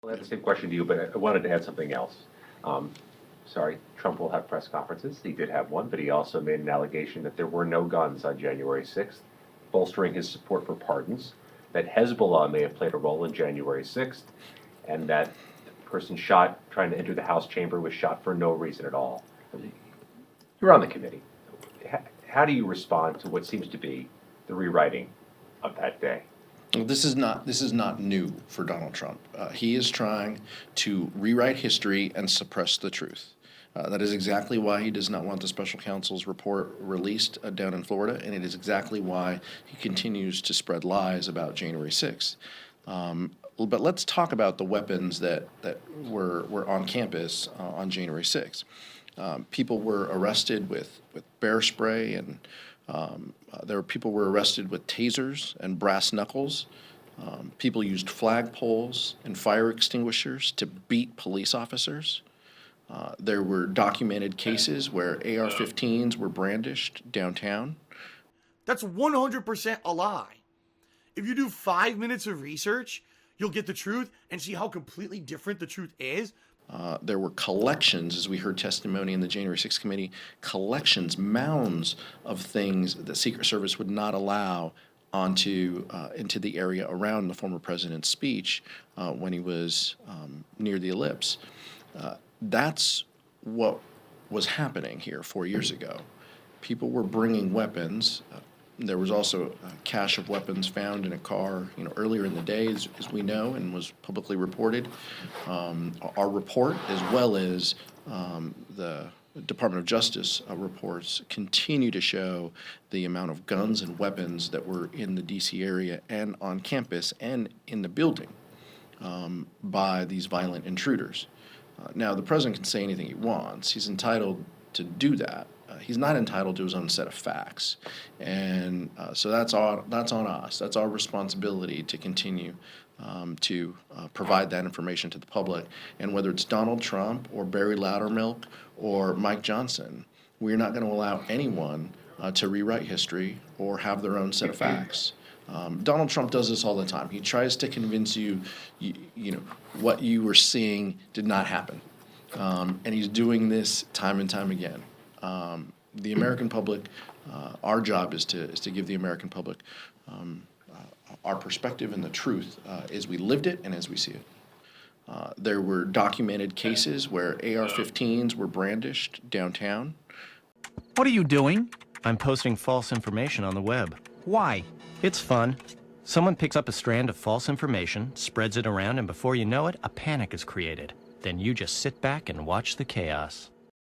I have the same question to you, but I wanted to add something else. Sorry, Trump will have press conferences. He did have one, but he also made an allegation that there were no guns on January 6th, bolstering his support for pardons, that Hezbollah may have played a role in January 6th, and that the person shot trying to enter the House chamber was shot for no reason at all. You're on the committee. How do you respond to what seems to be the rewriting of that day? Well, this is not new for Donald Trump. He is trying to rewrite history and suppress the truth. That is exactly why he does not want the special counsel's report released down in Florida, and it is exactly why he continues to spread lies about January 6th. But let's talk about the weapons that were on campus on January 6th. People were arrested with bear spray, and people were arrested with tasers and brass knuckles. People used flagpoles and fire extinguishers to beat police officers. There were documented cases where AR-15s were brandished downtown. That's 100% a lie. If you do 5 minutes of research, you'll get the truth and see how completely different the truth is. There were collections, as we heard testimony in the January 6th committee, collections, mounds of things that Secret Service would not allow into the area around the former president's speech when he was near the ellipse. That's what was happening here 4 years ago. People were bringing weapons. There was also a cache of weapons found in a car, earlier in the day, as we know, and was publicly reported. Our report, as well as the Department of Justice reports, continue to show the amount of guns and weapons that were in the D.C. area and on campus and in the building by these violent intruders. Now, the president can say anything he wants. He's entitled to do that. He's not entitled to his own set of facts, and so that's on us. That's our responsibility to continue to provide that information to the public. And whether it's Donald Trump or Barry Loudermilk or Mike Johnson, we're not going to allow anyone to rewrite history or have their own set of facts. Donald Trump does this all the time. He tries to convince you, what you were seeing did not happen, and he's doing this time and time again. The American public, our job is to give the American public our perspective and the truth as we lived it and as we see it. There were documented cases where AR-15s were brandished downtown. What are you doing? I'm posting false information on the web. Why? It's fun. Someone picks up a strand of false information, spreads it around, and before you know it, a panic is created. Then you just sit back and watch the chaos.